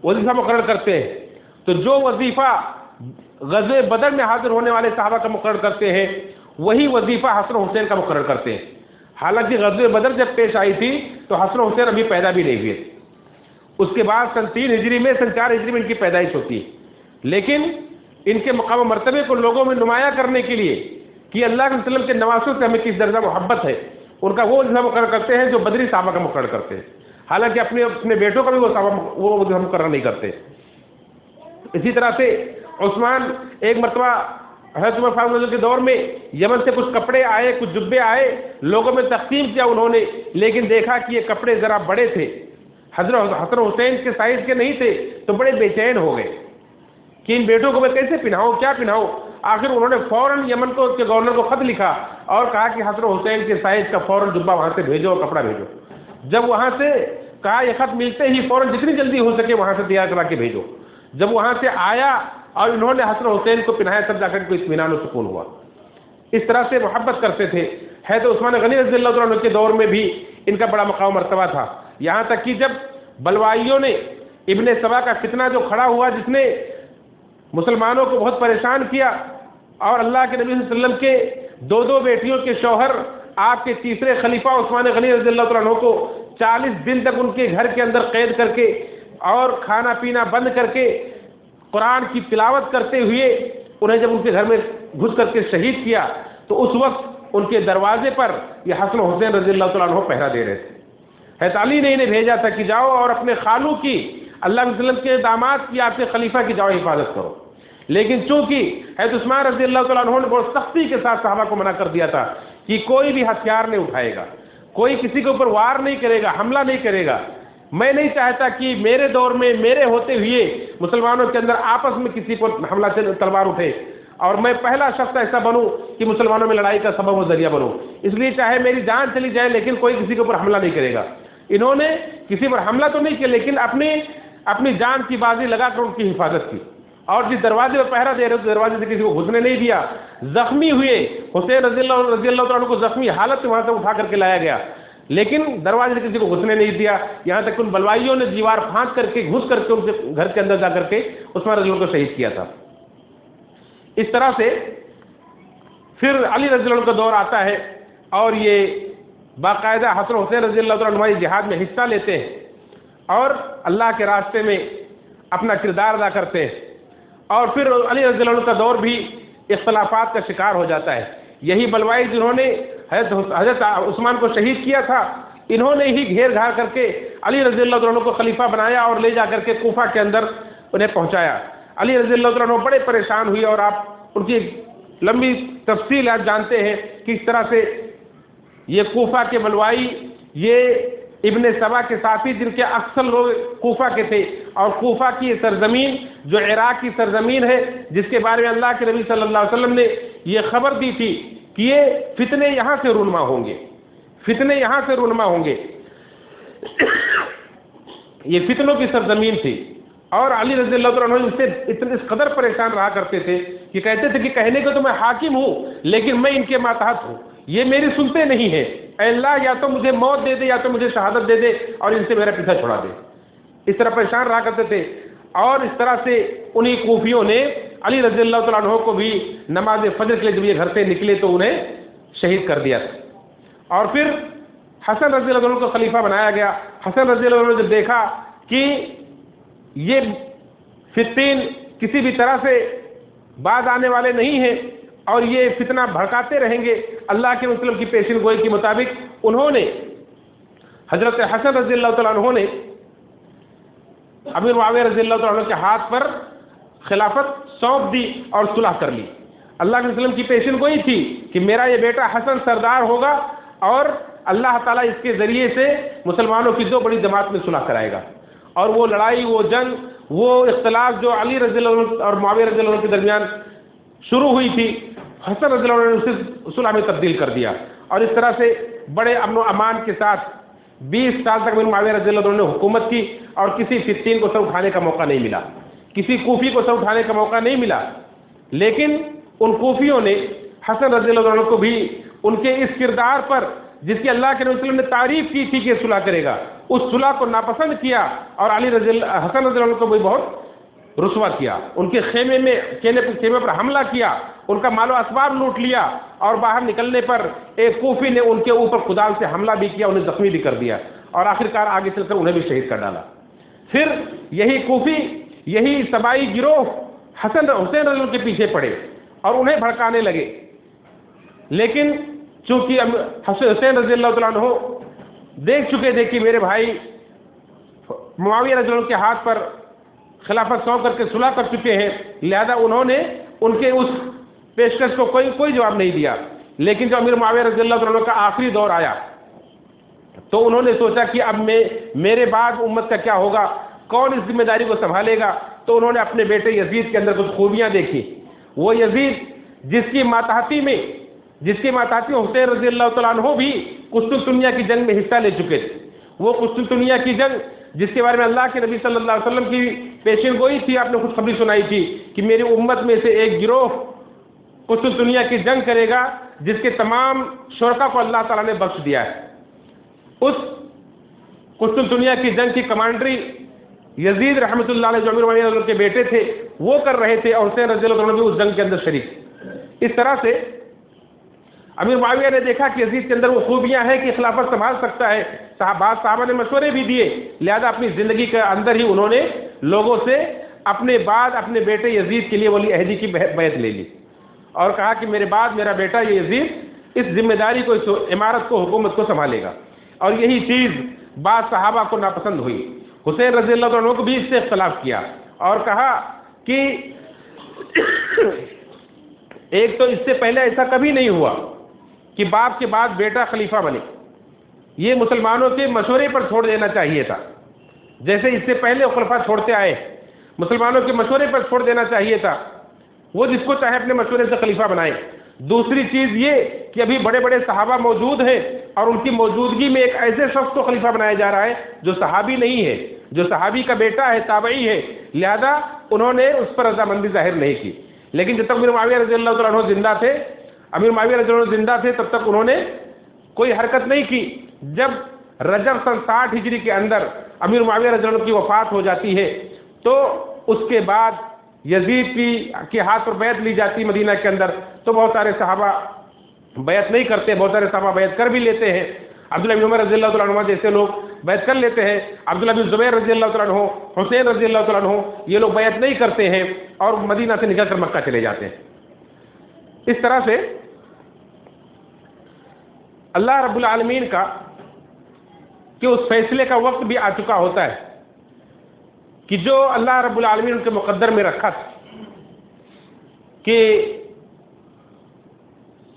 وظیفہ مقرر کرتے ہیں. تو جو وظیفہ غزوہ بدر میں حاضر ہونے والے صحابہ کا مقرر کرتے ہیں، وہی وظیفہ حسن و حسین کا مقرر کرتے ہیں. حالانکہ غزوہ بدر جب پیش آئی تھی تو حسن و حسین ابھی پیدا بھی نہیں ہوئے تھے. اس کے بعد سن 3 ہجری میں، سن 4 ہجری میں ان کی پیدائش ہوتی ہے. لیکن ان کے مقام و مرتبے کو لوگوں میں نمایاں کرنے کے لیے کہ اللہ کے وسلم کے نواسوں سے ہمیں کس درجہ محبت ہے، ان کا وہ وظیفہ مقرر کرتے ہیں جو بدری صحابہ کا مقرر کرتے ہیں. حالانکہ اپنے بیٹوں کا بھی وہ وظیفہ مقرر نہیں کرتے. اسی طرح سے عثمان ایک مرتبہ حضرت عمر فاروق رضی اللہ عنہ کے دور میں یمن سے کچھ کپڑے آئے، کچھ جبے آئے، لوگوں میں تقسیم کیا انہوں نے، لیکن دیکھا کہ یہ کپڑے ذرا بڑے تھے، حضرت حسن حسین کے سائز کے نہیں تھے، تو بڑے بے چین ہو گئے کہ ان بیٹوں کو میں کیسے پہناؤں، کیا پہناؤں. آخر انہوں نے فوراً یمن کے گورنر کو خط لکھا اور کہا کہ حسن حسین کے سائز کا فوراً جبہ وہاں سے بھیجو اور کپڑا بھیجو. جب وہاں سے کہا یہ خط ملتے ہی فوراً جتنی جلدی ہو سکے وہاں سے تیار کرا کے بھیجو. جب وہاں سے آیا اور انہوں نے حسن حسین کو پہنایا تب جا کر کوئی اطمینان و سکون ہوا. اس طرح سے محبت کرتے تھے. ہے تو عثمان غنی رضی اللہ عنہ کے دور میں بھی ان کا بڑا مقام مرتبہ تھا. یہاں تک کہ جب بلوائیوں نے ابن سبا کا فتنہ جو کھڑا ہوا، جس نے مسلمانوں کو بہت پریشان کیا، اور اللہ کے نبی صلی اللہ علیہ وسلم کے 2 بیٹیوں کے شوہر آپ کے تیسرے خلیفہ عثمان غنی رضی اللہ عنہ کو 40 دن تک ان کے گھر کے اندر قید کر کے اور کھانا پینا بند کر کے قرآن کی تلاوت کرتے ہوئے انہیں جب ان کے گھر میں گھس کر کے شہید کیا، تو اس وقت ان کے دروازے پر یہ حسن حسین رضی اللہ عنہ پہرا دے رہے تھے. حضرت علی نے انہیں بھیجا تھا کہ جاؤ اور اپنے خالو کی، اللہ کے وسلم کے داماد کی، آپ کے خلیفہ کی جاؤ حفاظت کرو. لیکن چونکہ حضرت عثمان رضی اللہ عنہ نے بہت سختی کے ساتھ صحابہ کو منع کر دیا تھا کہ کوئی بھی ہتھیار نہیں اٹھائے گا، کوئی کسی کے اوپر وار نہیں کرے گا، حملہ نہیں کرے گا. میں نہیں چاہتا کہ میرے دور میں میرے ہوتے ہوئے مسلمانوں کے اندر آپس میں کسی کو حملہ سے تلوار اٹھے، اور میں پہلا شخص ایسا بنوں کہ مسلمانوں میں لڑائی کا سبب و ذریعہ بنوں. اس لیے چاہے میری جان چلی جائے لیکن کوئی کسی کے اوپر حملہ نہیں کرے گا. انہوں نے کسی پر حملہ تو نہیں کیا لیکن اپنی جان کی بازی لگا کر ان کی حفاظت کی. اور جس دروازے پر پہرا دے رہے تھے دروازے سے کسی کو گھسنے نہیں دیا. زخمی ہوئے حسین رضی اللہ عنہ کو زخمی حالت میں وہاں سے اٹھا کر کے لایا گیا، لیکن دروازے سے کسی کو گھسنے نہیں دیا. یہاں تک ان بلوائیوں نے دیوار پھانک کر کے گھس کر کے ان کے گھر کے اندر جا کر کے عثمان رضی اللہ عنہ کو شہید کیا تھا. اس طرح سے پھر علی رضی اللہ عنہ کا دور آتا ہے اور یہ باقاعدہ حسن حسین رضی اللہ عنہ جہاد میں حصہ لیتے ہیں اور اللہ کے راستے میں اپنا کردار ادا کرتے ہیں. اور پھر علی رضی اللہ عنہ کا دور بھی اختلافات کا شکار ہو جاتا ہے. یہی بلوائی جنہوں نے حضرت عثمان کو شہید کیا تھا، انہوں نے ہی گھیر گھار کر کے علی رضی اللہ عنہ کو خلیفہ بنایا اور لے جا کر کے کوفہ کے اندر انہیں پہنچایا. علی رضی اللہ عنہ بڑے پریشان ہوئے اور آپ ان کی لمبی تفصیل آپ جانتے ہیں کہ اس طرح سے یہ کوفہ کے بلوائی، یہ ابن سبا کے ساتھی جن کے اکثر لوگ کوفہ کے تھے، اور کوفہ کی سرزمین جو عراق کی سرزمین ہے جس کے بارے میں اللہ کے نبی صلی اللہ علیہ وسلم نے یہ خبر دی تھی کہ یہ فتنے یہاں سے رونما ہوں گے، فتنے یہاں سے رونما ہوں گے. یہ فتنوں کی سرزمین تھی اور علی رضی اللہ عنہ ان سے اس قدر پریشان رہا کرتے تھے کہ کہتے تھے کہ کہنے کو تو میں حاکم ہوں لیکن میں ان کے ماتحت ہوں، یہ میری سنتے نہیں ہیں. اے اللہ یا تو مجھے موت دے دے یا تو مجھے شہادت دے دے اور ان سے میرا پیچھا چھڑا دے. اس طرح پریشان رہا کرتے تھے. اور اس طرح سے انہی کوفیوں نے علی رضی اللہ تعالیٰ عنہ کو بھی نماز فجر کے لیے جب یہ گھر سے نکلے تو انہیں شہید کر دیا تھا. اور پھر حسن رضی اللہ عنہ کو خلیفہ بنایا گیا. حسن رضی اللہ عنہ نے جب دیکھا کہ یہ فتین کسی بھی طرح سے باز آنے والے نہیں ہیں اور یہ فتنہ بھڑکاتے رہیں گے، اللہ کے وسلم کی پیشین گوئی کے مطابق انہوں نے حضرت حسن رضی اللہ تعالیٰ عنہ نے امیر معاویہ رضی اللہ تعالیٰ عنہ کے ہاتھ پر خلافت سونپ دی اور صلح کر لی. اللہ کے وسلم کی پیشین گوئی تھی کہ میرا یہ بیٹا حسن سردار ہوگا اور اللہ تعالیٰ اس کے ذریعے سے مسلمانوں کی دو بڑی جماعت میں صلح کرائے گا. اور وہ لڑائی، وہ جنگ، وہ اختلاف جو علی رضی اللہ عنہ اور معاویہ رضی اللہ عنہ کے درمیان شروع ہوئی تھی، حسن رضی اللہ عنہ نے اسے صلح میں تبدیل کر دیا. اور اس طرح سے بڑے امن و امان کے ساتھ 20 سال تک معاویہ رضی اللہ عنہ نے حکومت کی اور کسی فتین کو سر اٹھانے کا موقع نہیں ملا، کسی کوفی کو سر اٹھانے کا موقع نہیں ملا. لیکن ان کوفیوں نے حسن رضی اللہ عنہ کو بھی ان کے اس کردار پر جس کی اللہ کے رسول صلی اللہ علیہ وسلم نے تعریف کی تھی کہ صلح کرے گا، اس صلح کو ناپسند کیا اور حسن رضی اللہ عنہ کو بھی بہت رسوا کیا، ان کے خیمے پر حملہ کیا، ان کا مال و اسباب لوٹ لیا، اور باہر نکلنے پر ایک کوفی نے ان کے اوپر کدال سے حملہ بھی کیا، انہیں زخمی بھی کر دیا، اور آخرکار آگے چل کر انہیں بھی شہید کر ڈالا۔ پھر یہی کوفی، یہی سبائی گروہ حسین رضی اللہ عنہ کے پیچھے پڑے اور انہیں بھڑکانے لگے، لیکن چونکہ حسین رضی اللہ تعالیٰ عنہ دیکھ چکے تھے کہ میرے بھائی معاویہ رضی اللہ عنہ کے ہاتھ پر خلافت سونپ کر کے صلح کر چکے ہیں، لہذا انہوں نے ان کے اس پیشکش کو کوئی جواب نہیں دیا۔ لیکن جب امیر معاویہ رضی اللہ عنہ کا آخری دور آیا تو انہوں نے سوچا کہ اب میرے بعد امت کا کیا ہوگا، کون اس ذمہ داری کو سنبھالے گا، تو انہوں نے اپنے بیٹے یزید کے اندر کچھ خوبیاں دیکھی۔ وہ یزید جس کی ماتحتی میں حسین رضی اللہ تعالیٰ عنہ بھی قسطنطنیہ کی جنگ میں حصہ لے چکے تھے، وہ قسطنطنیہ کی جنگ جس کے بارے میں اللہ کے نبی صلی اللہ علیہ وسلم کی پیشین گوئی تھی، آپ نے خوشخبری سنائی تھی کہ میری امت میں سے ایک گروہ قسطنطنیہ کی جنگ کرے گا جس کے تمام شرکا کو اللہ تعالیٰ نے بخش دیا ہے۔ اس قسطنطنیہ کی جنگ کی کمانڈری یزید رحمۃ اللہ علیہ جو امیر معاویہ رضی اللہ عنہ کے بیٹے تھے وہ کر رہے تھے، اور حسین رضی اللہ عنہ بھی اس جنگ کے اندر شریک۔ اس طرح سے امیر معاویہ نے دیکھا کہ یزید کے اندر وہ خوبیاں ہیں کہ خلافت سنبھال سکتا ہے، صحابہ نے مشورے بھی دیے، لہذا اپنی زندگی کے اندر ہی انہوں نے لوگوں سے اپنے بعد اپنے بیٹے یزید کے لیے ولی عہدی کی بیعت لے لی، اور کہا کہ میرے بعد میرا بیٹا یہ یزید اس ذمہ داری کو، اس عمارت کو، حکومت کو سنبھالے گا۔ اور یہی چیز بعض صحابہ کو ناپسند ہوئی، حسین رضی اللہ عنہ کو بھی اس سے اختلاف کیا اور کہا کہ ایک تو اس سے پہلے ایسا کبھی نہیں ہوا کہ باپ کے بعد بیٹا خلیفہ بنے، یہ مسلمانوں کے مشورے پر چھوڑ دینا چاہیے تھا، جیسے اس سے پہلے خلفاء چھوڑتے آئے، مسلمانوں کے مشورے پر چھوڑ دینا چاہیے تھا، وہ جس کو چاہے اپنے مشورے سے خلیفہ بنائے۔ دوسری چیز یہ کہ ابھی بڑے بڑے صحابہ موجود ہیں اور ان کی موجودگی میں ایک ایسے شخص کو خلیفہ بنایا جا رہا ہے جو صحابی نہیں ہے، جو صحابی کا بیٹا ہے، تابعی ہے، لہذا انہوں نے اس پر رضامندی ظاہر نہیں کی۔ لیکن جب تک امیر معاویہ رضی اللہ تعالیٰ عنہ زندہ تھے، تب تک انہوں نے کوئی حرکت نہیں کی۔ جب رجب سن 60 ہجری کے اندر امیر معاویہ رضی اللہ عنہ کی وفات ہو جاتی ہے تو اس کے بعد یزید کے ہاتھ پر بیعت لی جاتی مدینہ کے اندر، تو بہت سارے صحابہ بیعت نہیں کرتے، بہت سارے صحابہ بیعت کر بھی لیتے ہیں۔ عبداللہ بن عمر رضی اللہ تعالیٰ عنہ جیسے لوگ بیعت کر لیتے ہیں، عبداللہ بن زبیر رضی اللہ تعالیٰ عنہ، حسین رضی اللہ تعالیٰ عنہ، یہ لوگ بیعت نہیں کرتے ہیں اور مدینہ سے نکل کر مکہ چلے جاتے ہیں۔ اس طرح سے اللہ رب العالمین کا کہ اس فیصلے کا وقت بھی آ چکا ہوتا ہے کہ جو اللہ رب العالمین ان کے مقدر میں رکھا تھا کہ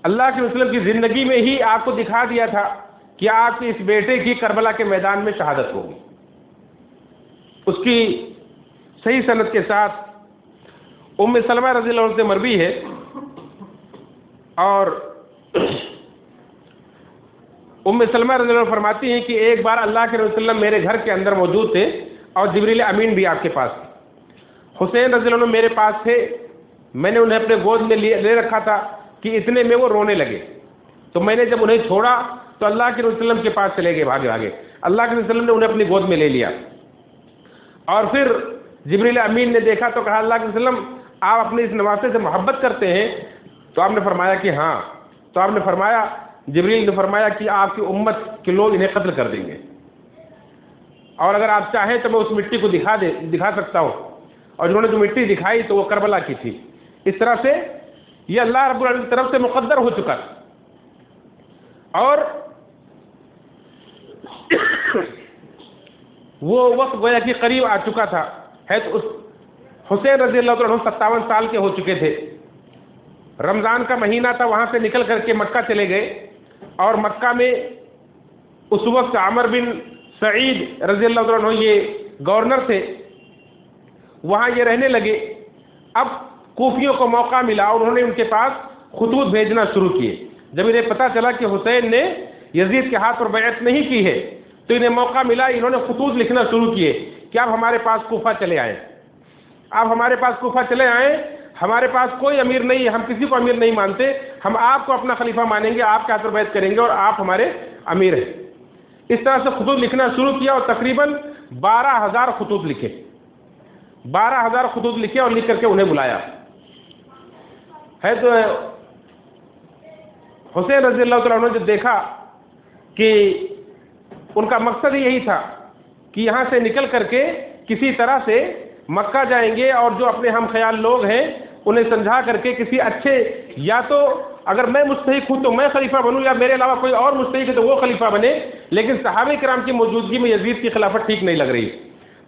اللہ کے رسول کی زندگی میں ہی آپ کو دکھا دیا تھا کہ آپ کے اس بیٹے کی کربلا کے میدان میں شہادت ہوگی۔ اس کی صحیح سند کے ساتھ ام سلمہ رضی اللہ عنہ سے مروی ہے، اور ام سلمہ رضی اللہ عنہ فرماتی ہیں کہ ایک بار اللہ کے رسول اللہ میرے گھر کے اندر موجود تھے اور جبریل امین بھی آپ کے پاس تھے۔ حسین رضی اللہ عنہ میرے پاس تھے، میں نے انہیں اپنے گود میں لے رکھا تھا کہ اتنے میں وہ رونے لگے، تو میں نے جب انہیں چھوڑا تو اللہ کے رسول اللہ کے پاس چلے گئے بھاگے بھاگے، اللہ کے رسول اللہ نے انہیں اپنی گود میں لے لیا، اور پھر جبریل امین نے دیکھا تو کہا اللہ کے رسول اللہ آپ اپنے اس نواسے سے محبت کرتے ہیں؟ تو آپ نے فرمایا کہ ہاں۔ تو آپ نے فرمایا، جبریل نے فرمایا کہ آپ کی امت کے لوگ انہیں قتل کر دیں گے، اور اگر آپ چاہیں تو میں اس مٹی کو دکھا سکتا ہوں، اور جنہوں نے جو مٹی دکھائی تو وہ کربلا کی تھی۔ اس طرح سے یہ اللہ رب العالمین کی طرف سے مقدر ہو چکا تھا، اور وہ وقت گویا کہ قریب آ چکا تھا۔ ہے تو حسین رضی اللہ عنہ 57 سال کے ہو چکے تھے، رمضان کا مہینہ تھا، وہاں سے نکل کر کے مکہ چلے گئے، اور مکہ میں اس وقت عمر بن سعید رضی اللہ عنہ یہ گورنر تھے، وہاں یہ رہنے لگے۔ اب کوفیوں کو موقع ملا اور انہوں نے ان کے پاس خطوط بھیجنا شروع کیے۔ جب انہیں پتہ چلا کہ حسین نے یزید کے ہاتھ پر بیعت نہیں کی ہے تو انہیں موقع ملا، انہوں نے خطوط لکھنا شروع کیے کہ آپ ہمارے پاس کوفہ چلے آئیں، آپ ہمارے پاس کوفہ چلے آئیں، ہمارے پاس کوئی امیر نہیں ہے، ہم کسی کو امیر نہیں مانتے، ہم آپ کو اپنا خلیفہ مانیں گے، آپ کے ہاتھ پر بیعت کریں گے اور آپ ہمارے امیر ہیں۔ اس طرح سے خطوط لکھنا شروع کیا اور تقریباً 12,000 خطوط لکھے، 12,000 خطوط لکھے اور لکھ کر کے انہیں بلایا ہے۔ تو حسین رضی اللہ تعالیٰ عنہ نے جب دیکھا کہ ان کا مقصد یہی تھا کہ یہاں سے نکل کر کے کسی طرح سے مکہ جائیں گے اور جو اپنے ہم خیال لوگ ہیں انہیں سمجھا کر کے کسی اچھے، یا تو اگر میں مستحق ہوں تو میں خلیفہ بنوں یا میرے علاوہ کوئی اور مستحق ہے تو وہ خلیفہ بنے، لیکن صحابہ کرام کی موجودگی میں یزید کی خلافت ٹھیک نہیں لگ رہی،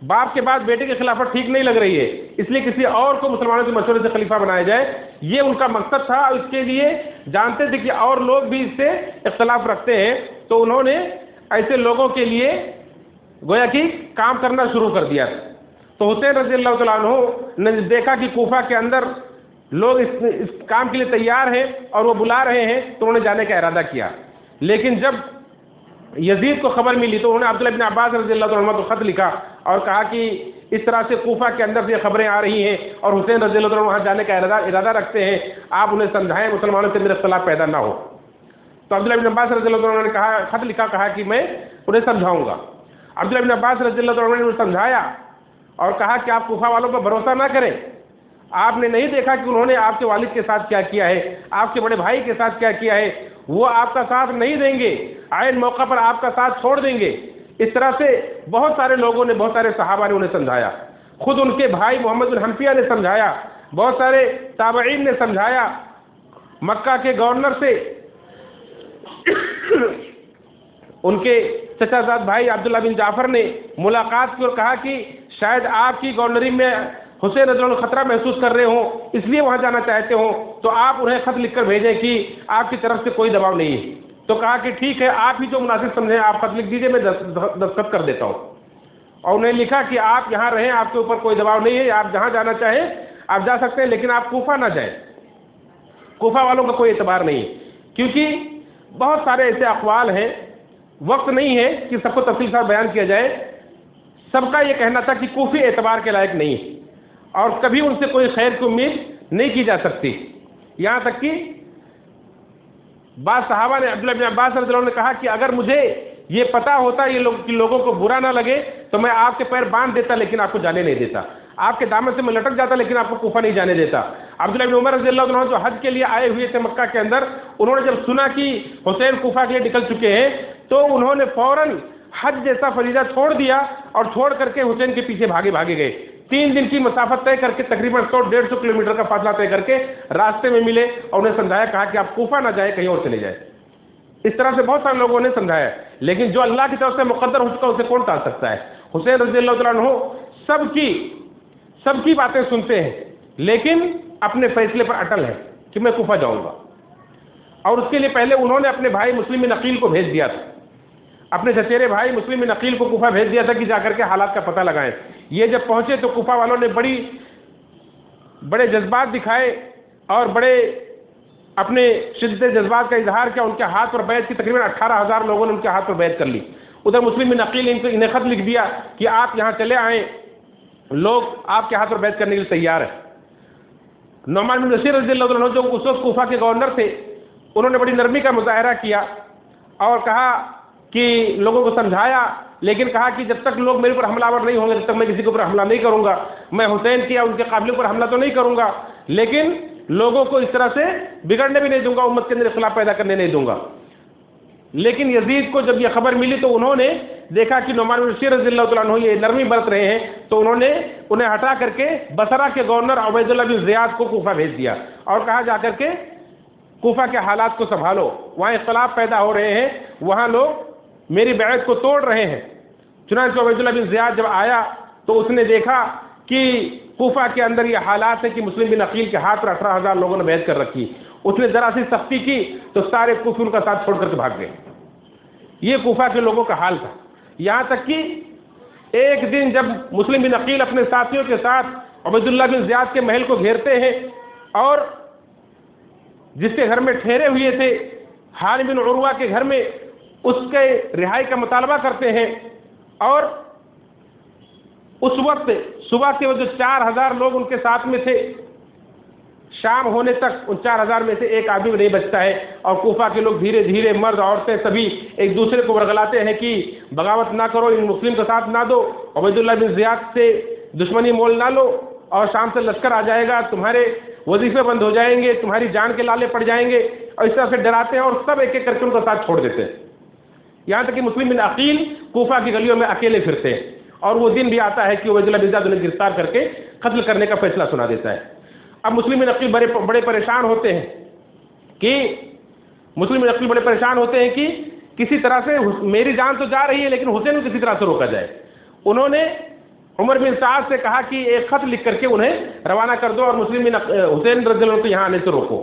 باپ کے بعد بیٹے کی خلافت ٹھیک نہیں لگ رہی ہے، اس لیے کسی اور کو مسلمانوں کے مشورے سے خلیفہ بنایا جائے۔ یہ ان کا مقصد تھا، اور اس کے لیے جانتے تھے کہ اور لوگ بھی اس سے اختلاف رکھتے ہیں، تو انہوں نے ایسے لوگوں کے لیے گویا کہ کام کرنا شروع کر دیا۔ تو حسین رضی اللہ تعالیٰ عنہ نے دیکھا کہ کوفہ کے اندر لوگ اس کام کے لیے تیار ہیں اور وہ بلا رہے ہیں، تو انہوں نے جانے کا ارادہ کیا۔ لیکن جب یزید کو خبر ملی تو انہوں نے عبداللہ بن عباس رضی اللہ تعالیٰ عنہ کو خط لکھا اور کہا کہ اس طرح سے کوفہ کے اندر سے خبریں آ رہی ہیں اور حسین رضی اللہ تعالیٰ عنہ وہاں جانے کا ارادہ رکھتے ہیں، آپ انہیں سمجھائیں مسلمانوں سے میرے اختلاف پیدا نہ ہو۔ تو عبداللہ بن عباس رضی اللہ تعالیٰ عنہ نے کہا، خط لکھا، کہا کہ میں انہیں سمجھاؤں گا۔ عبداللہ بن عباس رضی اللہ تعالیٰ عنہ نے انہیں سمجھایا اور کہا کہ آپ کوفہ والوں پر بھروسہ نہ کریں، آپ نے نہیں دیکھا کہ انہوں نے آپ کے والد کے ساتھ کیا کیا ہے، آپ کے بڑے بھائی کے ساتھ کیا کیا ہے، وہ آپ کا ساتھ نہیں دیں گے، عین موقع پر آپ کا ساتھ چھوڑ دیں گے۔ اس طرح سے بہت سارے لوگوں نے، بہت سارے صحابہ نے انہیں سمجھایا، خود ان کے بھائی محمد بن حنفیہ نے سمجھایا، بہت سارے تابعین نے سمجھایا، مکہ کے گورنر سے ان کے چچا زاد بھائی عبداللہ بن جعفر نے ملاقات کی اور کہا کہ شاید آپ کی گورنری میں حسین رضی اللہ عنہ خطرہ محسوس کر رہے ہوں، اس لیے وہاں جانا چاہتے ہوں، تو آپ انہیں خط لکھ کر بھیجیں کہ آپ کی طرف سے کوئی دباؤ نہیں ہے۔ تو کہا کہ ٹھیک ہے، آپ ہی جو مناسب سمجھیں آپ خط لکھ دیجئے، میں دستخط کر دیتا ہوں۔ اور انہیں لکھا کہ آپ یہاں رہیں، آپ کے اوپر کوئی دباؤ نہیں ہے، آپ جہاں جانا چاہیں آپ جا سکتے ہیں، لیکن آپ کوفہ نہ جائیں، کوفہ والوں کا کوئی اعتبار نہیں ہے، کیونکہ بہت سارے ایسے اقوال ہیں، وقت نہیں ہے کہ سب کو تفصیل سے بیان کیا جائے۔ سب کا یہ کہنا تھا کہ کوفی اعتبار کے لائق نہیں ہے اور کبھی ان سے کوئی خیر کی امید نہیں کی جا سکتی۔ یہاں تک کہ بعض صحابہ نے، عبداللہ بن عباس رضی اللہ عنہ نے کہا کہ اگر مجھے یہ پتا ہوتا یہ لوگوں کو برا نہ لگے تو میں آپ کے پیر باندھ دیتا، لیکن آپ کو جانے نہیں دیتا، آپ کے دامن سے میں لٹک جاتا، لیکن آپ کو کوفہ نہیں جانے دیتا۔ عبداللہ بن عمر رضی اللہ عنہ جو حج کے لیے آئے ہوئے تھے مکہ کے اندر، انہوں نے جب سنا کہ حسین کوفہ کے لیے نکل چکے ہیں تو انہوں نے فوراً حج جیسا فریضہ چھوڑ دیا اور چھوڑ کر کے حسین کے پیچھے بھاگے گئے۔ 3 دن کی مسافت طے کر کے تقریباً 100-150 کلومیٹر کا فاصلہ طے کر کے راستے میں ملے اور انہیں سمجھایا، کہا کہ آپ کوفہ نہ جائیں، کہیں اور چلے جائیں۔ اس طرح سے بہت سارے لوگوں نے سمجھایا، لیکن جو اللہ کی طرف سے مقدر ہو چکا اسے کون ٹال سکتا ہے۔ حسین رضی اللہ تعالیٰ عنہ سب کی باتیں سنتے ہیں، لیکن اپنے فیصلے پر اٹل ہے کہ میں کوفہ جاؤں گا، اور اس کے لیے پہلے انہوں نے اپنے بھائی مسلم بن عقیل کو بھیج دیا تھا، اپنے چچیرے بھائی مسلم بن عقیل کو کوفہ بھیج دیا تھا کہ جا کر کے حالات کا پتہ لگائیں۔ یہ جب پہنچے تو کوفہ والوں نے بڑے جذبات دکھائے اور بڑے اپنے شدت جذبات کا اظہار کیا، ان کے ہاتھ پر بیعت کی، تقریباً 18,000 لوگوں نے ان کے ہاتھ پر بیعت کر لی۔ ادھر مسلم بن عقیل انہیں خط لکھ دیا کہ آپ یہاں چلے آئیں، لوگ آپ کے ہاتھ پر بیعت کرنے کے لیے تیار ہیں۔ نعمان بن بشیر رضی اللہ عنہ جو اس وقت کوفہ کے گورنر تھے، انہوں نے بڑی نرمی کا مظاہرہ کیا اور کہا کہ لوگوں کو سمجھایا، لیکن کہا کہ جب تک لوگ میرے پر حملہ آور نہیں ہوں گے تب تک میں کسی کے اوپر حملہ نہیں کروں گا، میں حسین کے یا ان کے قابلوں پر حملہ تو نہیں کروں گا، لیکن لوگوں کو اس طرح سے بگڑنے بھی نہیں دوں گا، امت کے اندر اختلاف پیدا کرنے نہیں دوں گا۔ لیکن یزید کو جب یہ خبر ملی تو انہوں نے دیکھا کہ نعمان بن بشیر رضی اللہ تعالیٰ عنہ یہ نرمی برت رہے ہیں، تو انہوں نے انہیں ہٹا کر کے بصرہ کے گورنر عبید اللہ بن زیاد کو کوفہ بھیج دیا اور کہا جا کر کے کوفہ کے حالات کو سنبھالو، وہاں اختلاف پیدا ہو رہے ہیں، وہاں لوگ میری بیعت کو توڑ رہے ہیں۔ چنانچہ عبید اللہ بن زیاد جب آیا تو اس نے دیکھا کہ کوفہ کے اندر یہ حالات ہے کہ مسلم بن عقیل کے ہاتھ پر 18,000 لوگوں نے بیعت کر رکھی، اس نے ذرا سی سختی کی تو سارے کوفی ان کا ساتھ چھوڑ کر کے بھاگ گئے۔ یہ کوفہ کے لوگوں کا حال تھا، یہاں تک کہ ایک دن جب مسلم بن عقیل اپنے ساتھیوں کے ساتھ عبید اللہ بن زیاد کے محل کو گھیرتے ہیں اور جس کے گھر میں ٹھہرے ہوئے تھے حالم بن عروہ کے گھر میں اس کے رہائی کا مطالبہ کرتے ہیں، اور اس وقت صبح کے وہ جو 4,000 لوگ ان کے ساتھ میں تھے، شام ہونے تک ان 4000 میں سے ایک آدمی نہیں بچتا ہے، اور کوفہ کے لوگ دھیرے دھیرے مرد عورتیں سبھی ایک دوسرے کو ورگلاتے ہیں کہ بغاوت نہ کرو، ان مسلم کا ساتھ نہ دو، عبید اللہ بن زیاد سے دشمنی مول نہ لو، اور شام سے لشکر آ جائے گا، تمہارے وظیفے بند ہو جائیں گے، تمہاری جان کے لالے پڑ جائیں گے، اور اس طرح سے ڈراتے ہیں، اور سب ایک ایک کر کے ان کا ساتھ چھوڑ دیتے ہیں، یہاں تک کہ مسلم بن عقیل کوفہ کی گلیوں میں اکیلے پھرتے ہیں، اور وہ دن بھی آتا ہے کہ عبید اللہ بن زیاد انہیں گرفتار کر کے قتل کرنے کا فیصلہ سنا دیتا ہے۔ اب مسلم بن عقیل بڑے پریشان ہوتے ہیں کہ کسی طرح سے میری جان تو جا رہی ہے لیکن حسین کو کسی طرح سے روکا جائے۔ انہوں نے عمر بن سعد سے کہا کہ ایک خط لکھ کر کے انہیں روانہ کر دو اور حسین رضی اللہ عنہ کو یہاں آنے سے روکو۔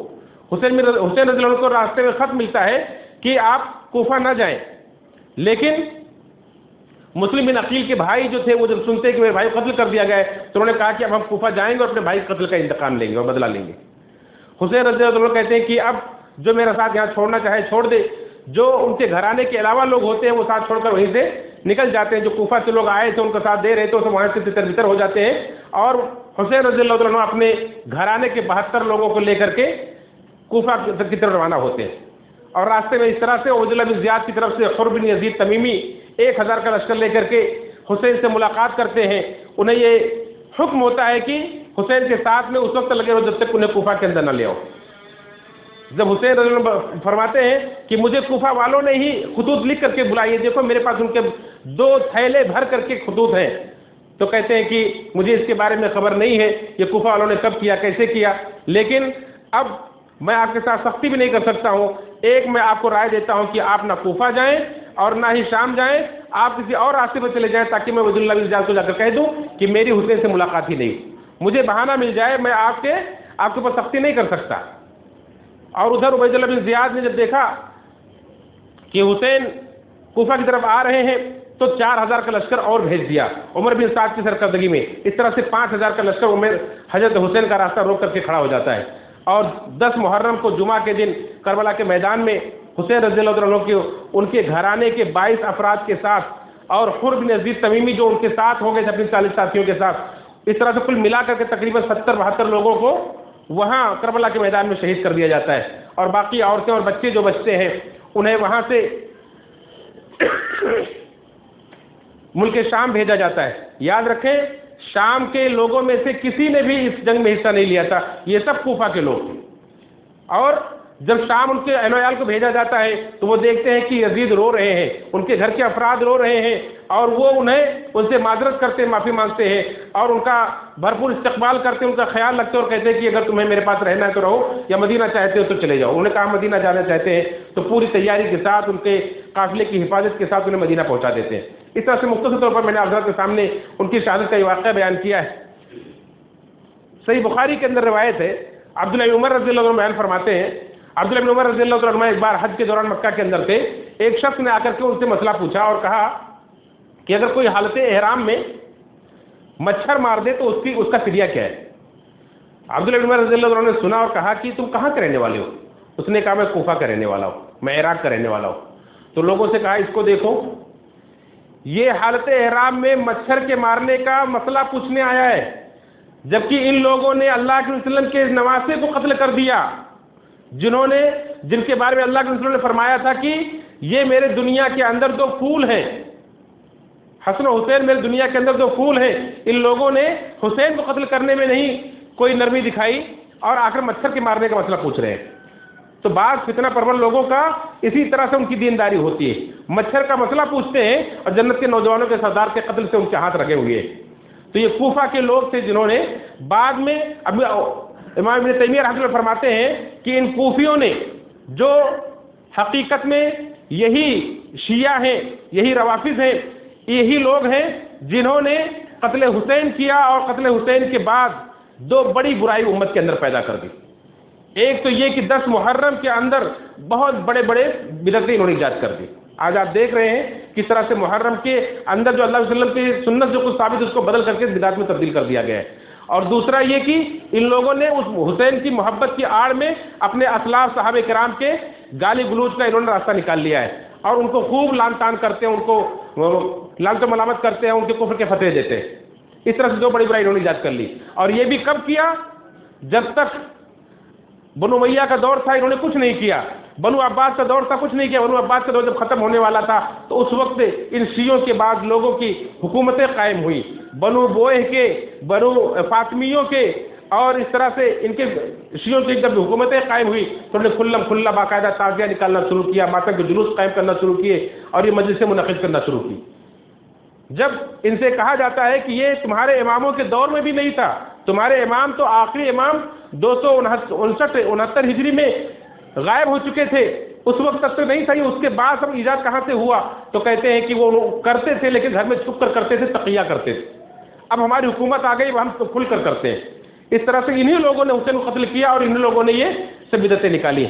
حسین رضی اللہ عنہ کو راستے میں خط ملتا ہے کہ آپ کوفہ نہ جائیں، لیکن مسلم بن عقیل کے بھائی جو تھے وہ جب سنتے ہیں کہ میرے بھائی کو قتل کر دیا گیا ہے تو انہوں نے کہا کہ اب ہم کوفہ جائیں گے اور اپنے بھائی کے قتل کا انتقام لیں گے اور بدلہ لیں گے۔ حسین رضی اللہ عنہ کہتے ہیں کہ اب جو میرا ساتھ یہاں چھوڑنا چاہے چھوڑ دے، جو ان کے گھرانے کے علاوہ لوگ ہوتے ہیں وہ ساتھ چھوڑ کر وہیں سے نکل جاتے ہیں، جو کوفہ سے لوگ آئے تھے ان کا ساتھ دے رہے تھے وہاں سے تتر بتر ہو جاتے ہیں، اور حسین رضی اللہ عنہ اپنے گھرانے کے 72 لوگوں کو لے کر کے کوفہ کی طرف روانہ ہوتے ہیں، اور راستے میں اس طرح سے عبید اللہ بن زیاد کی طرف سے حر بن یزید تمیمی 1000 کا لشکر لے کر کے حسین سے ملاقات کرتے ہیں۔ انہیں یہ حکم ہوتا ہے کہ حسین کے ساتھ میں اس وقت لگے رہو جب تک انہیں کوفہ کے اندر نہ لے آؤ۔ جب حسین رضی اللہ عنہ فرماتے ہیں کہ مجھے کوفہ والوں نے ہی خطوط لکھ کر کے بلائیے، دیکھو میرے پاس ان کے 2 تھیلے بھر کر کے خطوط ہیں، تو کہتے ہیں کہ مجھے اس کے بارے میں خبر نہیں ہے یہ کوفہ والوں نے کب کیا کیسے کیا، لیکن اب میں آپ کے ساتھ سختی بھی نہیں کر سکتا ہوں، ایک میں آپ کو رائے دیتا ہوں کہ آپ نہ کوفہ جائیں اور نہ ہی شام جائیں، آپ کسی اور راستے پہ چلے جائیں تاکہ میں عبید اللہ بن زیاد کو جا کر کہہ دوں کہ میری حسین سے ملاقات ہی نہیں، مجھے بہانہ مل جائے، میں آپ کے اوپر سختی نہیں کر سکتا۔ اور ادھر عبید اللہ بن زیاد نے جب دیکھا کہ حسین کوفہ کی طرف آ رہے ہیں تو 4000 کا لشکر اور بھیج دیا عمر بن سعد کی سرکردگی میں، اس طرح سے 5000 کا لشکر عمر حضرت حسین کا راستہ روک کر کے کھڑا ہو جاتا ہے، اور 10 محرم کو جمعہ کے دن کربلا کے میدان میں حسین رضی اللہ عنہ کے ان کے گھرانے کے 22 افراد کے ساتھ اور حر بن یزید تمیمی جو ان کے ساتھ ہو گئے تھے اپنے 40 ساتھیوں کے ساتھ، اس طرح سے کل ملا کر کے تقریباً 70-72 لوگوں کو وہاں کربلا کے میدان میں شہید کر دیا جاتا ہے، اور باقی عورتیں اور بچے جو بچتے ہیں انہیں وہاں سے ملک شام بھیجا جاتا ہے۔ یاد رکھیں شام کے لوگوں میں سے کسی نے بھی اس جنگ میں حصہ نہیں لیا تھا، یہ سب کوفہ کے لوگ تھے، اور جب شام ان کے اہل و عیال کو بھیجا جاتا ہے تو وہ دیکھتے ہیں کہ یزید رو رہے ہیں، ان کے گھر کے افراد رو رہے ہیں، اور وہ انہیں ان سے معذرت کرتے ہیں، معافی مانگتے ہیں، اور ان کا بھرپور استقبال کرتے ہیں، ان کا خیال رکھتے ہیں، اور کہتے ہیں کہ اگر تمہیں میرے پاس رہنا ہے تو رہو، یا مدینہ چاہتے ہو تو چلے جاؤ۔ انہوں نے کہا مدینہ جانا چاہتے ہیں تو پوری تیاری کے ساتھ ان کے قافلے کی حفاظت کے ساتھ انہیں مدینہ پہنچا دیتے ہیں۔ اس طرح سے مختصر طور پر میں نے حضرات کے سامنے ان کی شہادت کا یہ واقعہ بیان کیا ہے۔ صحیح بخاری کے اندر روایت ہے، عبداللہ بن عمر رضی اللہ عنہ بیان فرماتے ہیں، عبداللہ بن عمر رضی اللہ عنہ ایک بار حج کے دوران مکہ کے اندر تھے، ایک شخص نے آ کر کے ان سے مسئلہ پوچھا اور کہا کہ اگر کوئی حالت احرام میں مچھر مار دے تو اس کا فدیہ کیا ہے؟ عبداللہ بن عمر رضی اللہ عنہ نے سنا اور کہا کہ تم کہاں کے رہنے والے ہو؟ اس نے کہا میں کوفہ کا رہنے والا ہوں، میں عراق کا رہنے والا ہوں۔ تو لوگوں سے کہا اس کو دیکھو، یہ حالت احرام میں مچھر کے مارنے کا مسئلہ پوچھنے آیا ہے، جبکہ ان لوگوں نے اللہ کے وسلم کے نواسے کو قتل کر دیا، جن کے بارے میں اللہ کے رسول نے فرمایا تھا کہ یہ میرے دنیا کے اندر 2 پھول ہیں، حسن و حسین میرے دنیا کے اندر 2 پھول ہیں۔ ان لوگوں نے حسین کو قتل کرنے میں نہیں کوئی نرمی دکھائی اور آخر مچھر کے مارنے کا مسئلہ پوچھ رہے ہیں۔ تو بعض فتنہ پرور لوگوں کا اسی طرح سے ان کی دینداری ہوتی ہے، مچھر کا مسئلہ پوچھتے ہیں اور جنت کے نوجوانوں کے سردار کے قتل سے ان کے ہاتھ رکھے ہوئے ہیں۔ تو یہ کوفہ کے لوگ تھے جنہوں نے بعد میں امام ابن تیمیہ رحمۃ اللہ فرماتے ہیں کہ ان کوفیوں نے جو حقیقت میں یہی شیعہ ہیں، یہی روافظ ہیں، یہی لوگ ہیں جنہوں نے قتل حسین کیا اور قتل حسین کے بعد 2 بڑی برائی امت کے اندر پیدا کر دی۔ ایک تو یہ کہ 10 محرم کے اندر بہت بڑے بڑے بدعتیں انہوں نے ایجاد کر دی۔ آج آپ دیکھ رہے ہیں کس طرح سے محرم کے اندر جو اللہ علیہ وسلم کی سنت جو کچھ ثابت اس کو بدل کر کے بدعت میں تبدیل کر دیا گیا ہے۔ اور دوسرا یہ کہ ان لوگوں نے اس حسین کی محبت کی آڑ میں اپنے اسلاف صحابہ کرام کے گالی گلوچ کا انہوں نے راستہ نکال لیا ہے، اور ان کو خوب لان تان کرتے ہیں، ان کو لعنت و ملامت کرتے ہیں، ان کے کفر کے فتوے دیتے ہیں۔ اس طرح سے 2 بڑی برائی انہوں نے ایجاد کر لی، اور یہ بھی کب کیا؟ جب تک بنو امیہ کا دور تھا، انہوں نے کچھ نہیں کیا. بنو عباس کا دور تھا، کچھ نہیں کیا. بنو عباس کا دور جب ختم ہونے والا تھا تو اس وقت ان شیعوں کے بعد لوگوں کی حکومتیں قائم ہوئی، بنو بوئہ کے، بنو فاطمیوں کے، اور اس طرح سے ان کے شیعوں کی جب حکومتیں قائم ہوئی تو انہوں نے کھلم کھلا باقاعدہ تعزیہ نکالنا شروع کیا، ماتم کے جلوس قائم کرنا شروع کیے اور یہ مجلسیں منعقد کرنا شروع کی. جب ان سے کہا جاتا ہے کہ یہ تمہارے اماموں کے دور میں بھی نہیں تھا، تمہارے امام تو آخری امام 269 ہجری میں غائب ہو چکے تھے، اس وقت تک تو نہیں تھا، یہ اس کے بعد سب ایجاد کہاں سے ہوا؟ تو کہتے ہیں کہ وہ کرتے تھے لیکن گھر میں چھپ کر کرتے تھے، تقیہ کرتے تھے. اب ہماری حکومت آ گئی، اب ہم تو کھل کر کرتے ہیں. اس طرح سے انہی لوگوں نے حسین کو قتل کیا اور انہی لوگوں نے یہ سب بدعتیں نکالی.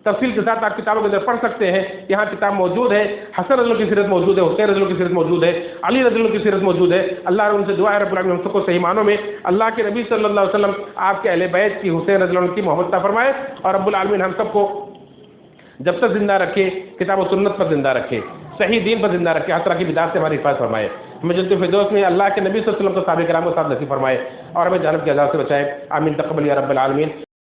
تفصیل کے ساتھ آپ کتابوں کے اندر پڑھ سکتے ہیں. یہاں کتاب موجود ہے، حسن رضی اللہ کی سیرت موجود ہے، حسین رضی اللہ کی سیرت موجود ہے، علی رضی اللہ کی سیرت موجود ہے. اللہ ان سے دعا ہے رب العالمین ہم سب کو صحیح معنوں میں اللہ کے نبی صلی اللہ علیہ وسلم، آپ کے اہل بیت کی، حسین رضی اللہ کی محبت عطا فرمائے، اور رب العالمین ہم سب کو جب تک زندہ رکھے کتاب و سنت پر زندہ رکھے، صحیح دین پر زندہ رکھے، ہر طرح کی بدعات سے ہماری حفاظت فرمائے. ہمیں جنت الفردوس میں اللہ کے نبی صلی اللہ علیہ وسلم کو صحابہ کرام کو ساتھ نصیب فرمائے اور ہمیں جہنم کے عذاب سے بچائے. آمین تقبل یا رب العالمین.